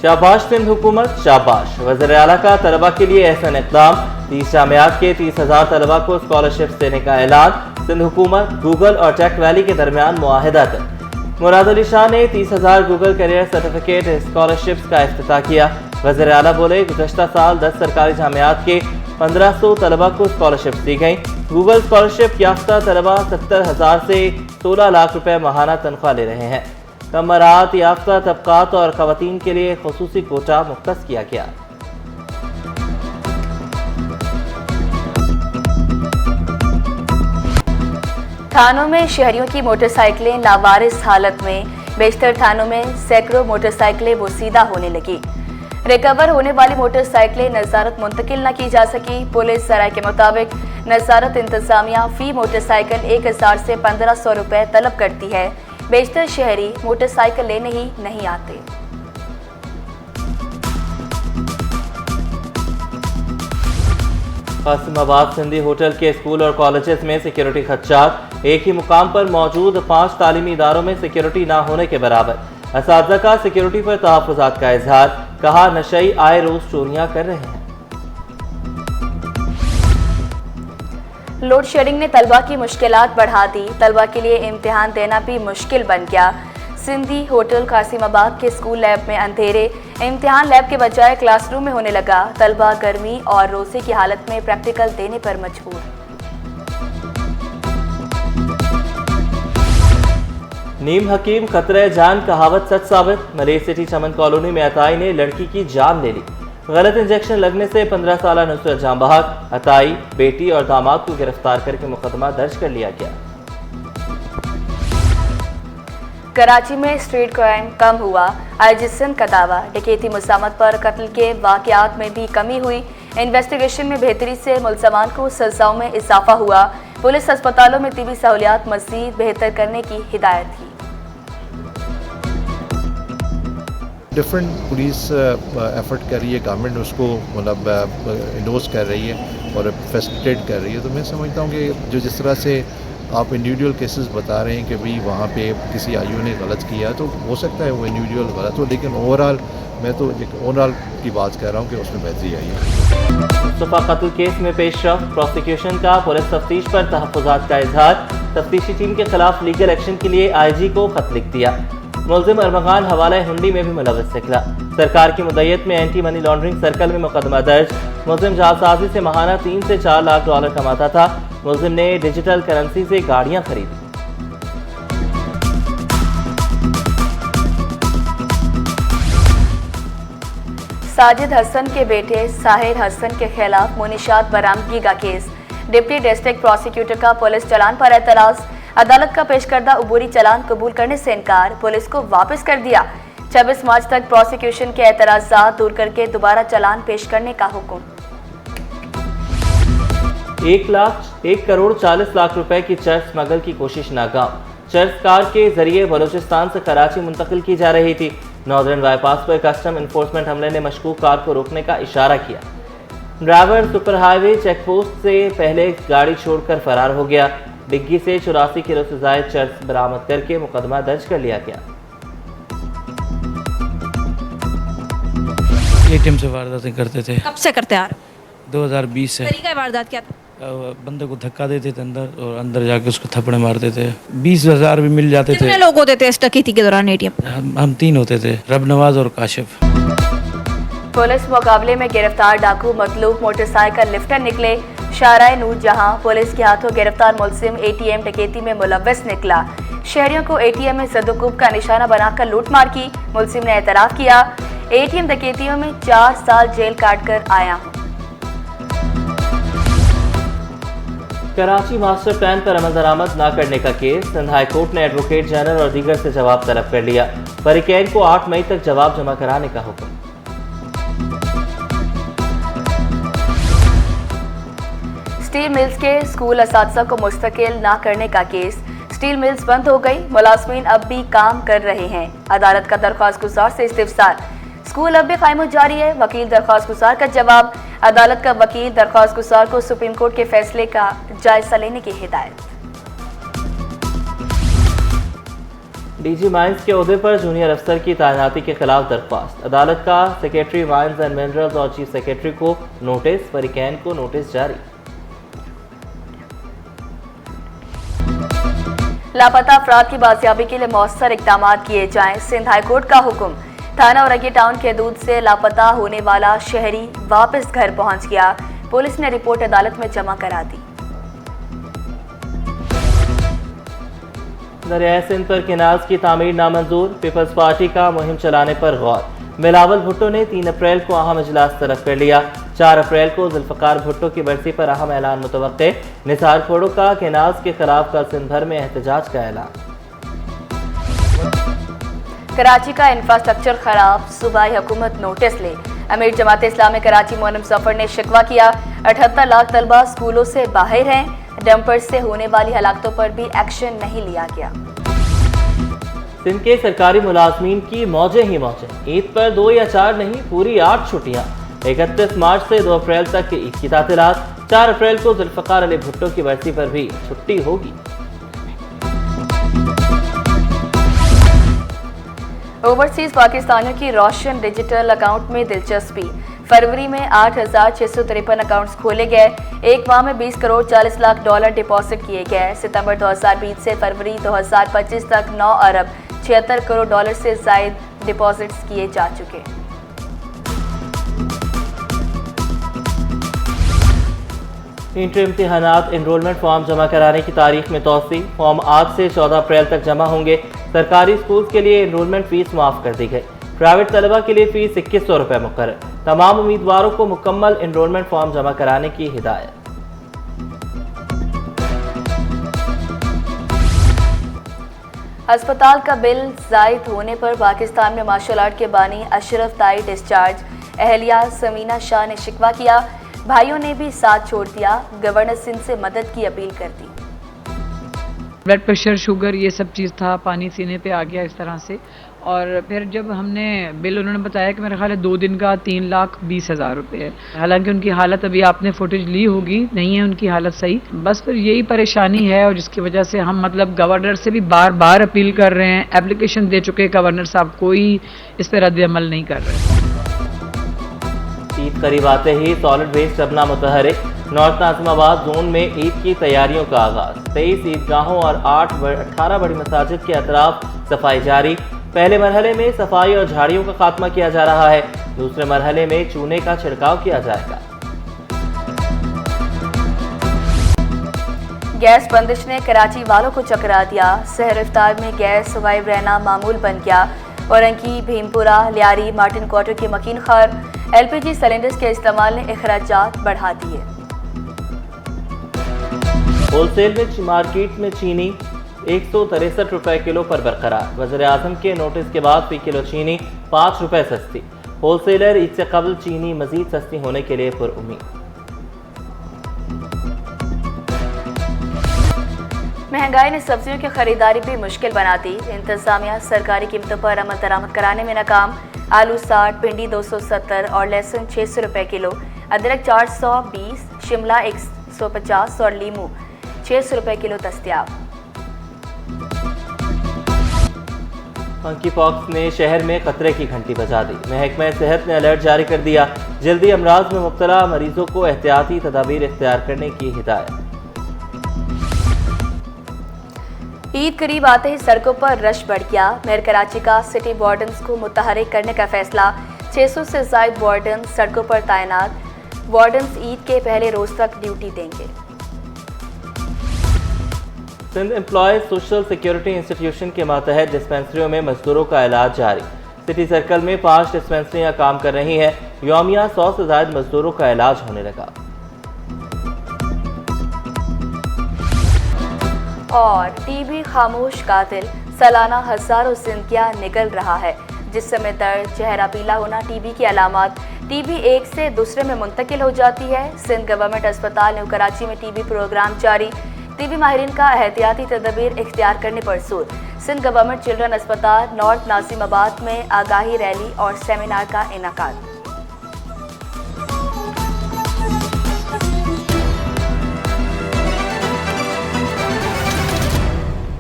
शाबाश सिंध हुकूमत शाबाश। वज़ीर आला का तलबा के लिए एहसन इक़दाम। 30 जामियात के 30,000 तलबा को स्कॉलरशिप देने का ऐलान। सिंध हुकूमत गूगल और टेक वैली के दरमियान मुआहिदा तक। मुराद अली शाह ने 30,000 गूगल करियर सर्टिफिकेट स्कॉलरशिप्स का इफ्तिताह किया। वज़ीर आला बोले, गुज़श्ता साल 10 सरकारी जामियात के 1500 तलबा को स्कॉलरशिप दी गई। गूगल स्कॉलरशिप याफ्ता तलबा 70,000 से 16 लाख रुपए माहाना तनख्वाह ले रहे हैं। कम मरात याफ्ता तबकात और खवातीन के लिए खुसूसी कोटा मुख्तस किया गया। थानों में शहरियों की मोटरसाइकिलें लावारिस हालत में। बेशतर थानों में सैकड़ों मोटरसाइकिलें बोसीदा होने लगी। रिकवर होने वाली मोटरसाइकिलें नज़ारत मुंतकिल न की जा सकी। पुलिस सराय के मुताबिक नज़ारत इंतजामिया फी मोटरसाइकिल 1000 से 1500 रुपए तलब करती है। बेशतर शहरी मोटरसाइकिल लेने ही नहीं आते। कासिमाबाद सिंधी होटल के स्कूल और कॉलेजेस में सिक्योरिटी खदशात। एक ही मुकाम पर मौजूद 5 तालीमी इदारों में सिक्योरिटी ना होने के बराबर। असातिज़ा का सिक्योरिटी पर तहफ़्फ़ुज़ात का इजहार। कहा, नशई आए रोज चोरियां कर रहे हैं। लोड शेडिंग ने तलबा की मुश्किलात बढ़ा दी। तलबा के लिए इम्तिहान देना भी मुश्किल बन गया। सिंधी होटल कासिमाबाद के स्कूल लैब में अंधेरे। इम्तिहान लैब के बजाय क्लासरूम में होने लगा। तलबा गर्मी और रोज़े की हालत में प्रैक्टिकल देने पर मजबूर। नीम हकीम खतरे जान कहावत सच साबित। मलेर सिटी चमन कॉलोनी में अताई ने लड़की की जान ले ली। गलत इंजेक्शन लगने से 15 साल नुसरत जान बहक। अताई, बेटी और दामाद को गिरफ्तार करके मुकदमा दर्ज कर लिया गया। कराची में स्ट्रीट क्राइम कम हुआ। आईजी सिंध का दावा। डकैती मुसामत पर कत्ल के वाकयात में भी कमी हुई। इन्वेस्टिगेशन में बेहतरी से मुलजमान को सजाओं में इजाफा हुआ। पुलिस अस्पतालों में तिबी सहूलियात मज़ीद बेहतर करने की हिदायत की। डिफरेंट पुलिस एफर्ट कर रही है, गवर्नमेंट उसको मतलब इंडोर्स कर रही है और फैसिलिटेट कर रही है। तो मैं समझता हूँ कि जिस तरह से आप इंडिविजुअल केसेस बता रहे हैं कि भाई वहाँ पे किसी आयु ने गलत किया, तो हो सकता है वो इंडिविजुअल गलत हो, लेकिन ओवरऑल मैं तो ओवरऑल की बात कर रहा हूँ कि उसमें बेहतरी आई है। मुस्तफा कत्ल केस में पेशरफ। प्रोसिक्यूशन का पुलिस तफ्तीश पर तहफ़्फ़ुज़ात का इजहार। तफ्तीशी टीम के खिलाफ लीगल एक्शन के लिए IG को खत लिख दिया। मुलजिम अरमगान हवाला हुंडी में भी मुलव्वस निकला। सरकार की मुद्दत में एंटी मनी लॉन्ड्रिंग सर्कल में मुकदमा दर्ज। मुलजिम जालसाजी से माहाना 3 से 4 लाख डॉलर कमाता था। मुलजिम ने डिजिटल करेंसी से गाड़ियां खरीदी। साजिद हसन के बेटे साहिर हसन के खिलाफ मुनीशात बरामदगी का केस। डिप्टी डिस्ट्रिक्ट प्रोसिक्यूटर का पुलिस चालान पर एतराज। अदालत का पेश करदा अबूरी चालान कबूल करने से इनकार। पुलिस को वापस कर दिया। 26 मार्च तक प्रोसिक्यूशन के एतराज़ात दूर करके दोबारा चालान पेश करने का हुक्म। 1 करोड़ 40 लाख रुपए की चर्च स्मगल की कोशिश नाकाम। चर्च कार के जरिए बलूचिस्तान से कराची मुंतकिल की जा रही थी। नॉर्दर्न बाईपास पर कस्टम इन्फोर्समेंट हमले ने मशकूक कार को रोकने का इशारा किया। ड्राइवर सुपर हाईवे चेकपोस्ट से पहले गाड़ी छोड़कर फरार हो गया। डिग्गी से 84 किलो से जायद चर्च बरामद करके मुकदमा दर्ज कर लिया गया। ATM से वारदातें करते थे। कब से करते आ रहे? 2020 से। तरीका वारदात क्या था? बंदे को धक्का देते थे अंदर और अंदर जाके उसको थप्पड़े मारते थे। 20,000 भी मिल जाते थे। कितने लोग होते थे इस डकैती के दौरान ATM? हम 3 होते थे, रब नवाज और काशिफ। पुलिस मुकाबले में गिरफ्तार डाकू मतलूब मोटरसाइकिल लिफ्टर निकले। शाहराह नूर जहां पुलिस के हाथों गिरफ्तार मुलजिम ATM डकैती में मुलव्वस निकला। शहरियों को ATM में ज़द-ओ-कुब का निशाना बनाकर लूटमार की। मुलजिम ने एतराफ़ किया, ATM डकैतियों में 4 साल जेल काट कर आया हूँ। कराची मास्टर प्लान पर अमल दरामद न करने का केस। सिंध हाई कोर्ट ने एडवोकेट जनरल और दीगर से जवाब तलब कर लिया। फरीकैन को 8 मई तक जवाब जमा कराने का हुक्म। स्टील मिल्स के स्कूल असातिज़ा को मुस्तकिल ना करने का केस। स्टील मिल्स बंद हो गई, मुलाजमीन अब भी काम कर रहे हैं। अदालत का दरख्वास्त गुजार से इस्तिफसार। स्कूल अब भी कायम जारी है, वकील दरख्वास्त गुजार का जवाब। अदालत का वकील दरख्वास्त गुजार को सुप्रीम कोर्ट के फैसले का जायजा लेने की हिदायत। डीजी माइंस के ओहदे पर जूनियर अफसर की तैनाती के खिलाफ दरख्वास्त। अदालत का सेक्रेटरी माइंस एंड मिनरल्स और चीफ सेक्रेटरी को नोटिस, फरीकैन को नोटिस जारी। लापता अफराद की बाजियाबी के लिए मौसर इकदाम किए जाएं, सिंध हाईकोर्ट का हुक्म। थाना औरंगी टाउन के हदूद से लापता होने वाला शहरी वापस घर पहुंच गया। पुलिस ने रिपोर्ट अदालत में जमा करा दी। दरियाए सिंध पर केनाल्स की तामीर नामंजूर, पीपल्स पार्टी का मुहिम चलाने पर गौर। बिलावल भुट्टो ने 3 अप्रैल को अहम इजलास तलब कर लिया। 4 अप्रैल को जुल्फकार भुट्टो की बरसी पर अहम ऐलान मुतवक्के। निसार खोड़ो का केनाल्स के खिलाफ कल सिंध भर में एहतजाज का ऐलान। कराची का इंफ्रास्ट्रक्चर खराब, सूबाई हुकूमत नोटिस ले। अमीर जमात इस्लामी कराची मोनम सफर ने शिकवा किया। 78 लाख तलबा स्कूलों से बाहर हैं। डंपर से होने वाली हलाकतों पर भी एक्शन नहीं लिया गया। सिंध के सरकारी मुलाजमीन की मौजें ही मौजें। ईद पर 2 या 4 नहीं, पूरी 8 छुट्टियां। 31 मार्च से 2 अप्रैल तक की ईद की तातीलात। 4 अप्रैल को जुल्फकार अली भुट्टो की बरसी पर भी छुट्टी होगी। ओवरसीज पाकिस्तानियों की रोशन डिजिटल अकाउंट में दिलचस्पी। फरवरी में 8,653 अकाउंट्स खोले गए। एक माह में 20 करोड़ 40 लाख डॉलर डिपॉजिट किए गए। सितंबर 2020 से फरवरी 2025 तक 9 अरब 76 करोड़ डॉलर से जायद डिपॉजिट्स किए जा चुके। इंटर इम्तिहानात एनरोलमेंट फॉर्म जमा कराने की तारीख में तोसी। फॉर्म आज से 14 अप्रैल तक जमा होंगे। सरकारी स्कूल के लिए एनरोलमेंट फीस माफ कर दी गई। प्राइवेट तलबा के लिए फीस 2100 रुपये मुकर्रर। तमाम उम्मीदवारों को मुकम्मल एनरोलमेंट फॉर्म जमा कराने की हिदायत। अस्पताल का बिल जायद होने पर पाकिस्तान में मार्शल आर्ट के बानी अशरफ ताई डिस्चार्ज। अहलिया समीना शाह ने शिकवा किया। भाइयों ने भी साथ छोड़ दिया। गवर्नर सिंध से मदद की अपील कर दी। ब्लड प्रेशर, शुगर, ये सब चीज़ था, पानी सीने पे आ गया इस तरह से। और फिर जब हमने बिल, उन्होंने बताया कि मेरा ख्याल है 2 दिन का 3,20,000 रुपये है। हालांकि उनकी हालत, अभी आपने फुटेज ली होगी, नहीं है उनकी हालत सही। बस फिर यही परेशानी है और जिसकी वजह से हम मतलब गवर्नर से भी बार बार अपील कर रहे हैं, एप्लीकेशन दे चुके गवर्नर साहब, कोई इस पर रद्द अमल नहीं कर रहे। ईद करीब आते ही सॉलिड वेस्ट जबना मुतहरिक। नॉर्थ नाजिमाबाद जोन में ईद की तैयारियों का आगाज। 23 ईदगाहों और 18 बड़ी मसाजिद के अतराफ सफाई जारी। पहले मरहले में सफाई और झाड़ियों का खात्मा किया जा रहा है। दूसरे मरहले में चूने का छिड़काव किया जाएगा। गैस बंदिश ने कराची वालों को चकरा दिया। सहर इफ्तार में गैस गायब रहना मामूल बन गया। औरंगी, भीमपुरा, लियारी, मार्टिन क्वार्टर के मकीन खार LPG सिलेंडर्स के इस्तेमाल ने अखराजात बढ़ा दिए। होलसेल में मार्केट में चीनी 163 रुपये किलो पर बरकरार। वज़ीर-ए-आज़म के नोटिस के बाद फी किलो चीनी 5 रुपये सस्ती। होलसेलर ईद से कबल चीनी मजीद सस्ती होने के लिए पुरुम्मीद। महंगाई ने सब्जियों की खरीदारी भी मुश्किल बना दी। इंतजामिया सरकारी कीमतों पर अमल दरामद कराने में नाकाम। आलू 60, भिंडी 270 और लहसुन 600 रुपये किलो। अदरक 420, शिमला 150 और लीमू 600 रुपये किलो दस्तयाब। मंकी पॉक्स ने शहर में खतरे की घंटी बजा दी। महकमा सेहत ने अलर्ट जारी कर दिया। जल्दी अमराज में मुब्तला मरीजों को एहतियाती तदाबीर इख्तियार करने की हिदायत। ईद करीब आते ही सड़कों पर रश बढ़ गया। मेयर कराची का सिटी वार्डन्स को मुतहरिक करने का फैसला। 600 से ज़ायद वार्डन सड़कों पर तैनात। वार्डन्स ईद के पहले रोज तक ड्यूटी देंगे। Sindh employees social security institution के मातहत डिस्पेंसरियों में मजदूरों का इलाज जारी। सिटी सर्कल में 5 डिस्पेंसरियां काम कर रही हैं। यौमिया 100 से ज़ायद मजदूरों का इलाज होने लगा। और टीबी खामोश कातिल, सालाना हजारों जिंदगियां निकल रहा है। जिस्म में दर्द, चेहरा पीला होना टीबी की अलामत। टीबी एक से दूसरे में मुंतकिल हो जाती है। सिंध गवर्नमेंट अस्पताल न्यू कराची में टीबी प्रोग्राम जारी। टीबी माहिरीन का एहतियाती तदबीर इख्तियार करने पर जोर। सिंध गवर्नमेंट चिल्ड्रन अस्पताल नॉर्थ नाजिमाबाद में आगाही रैली और सेमिनार का इनेकाद।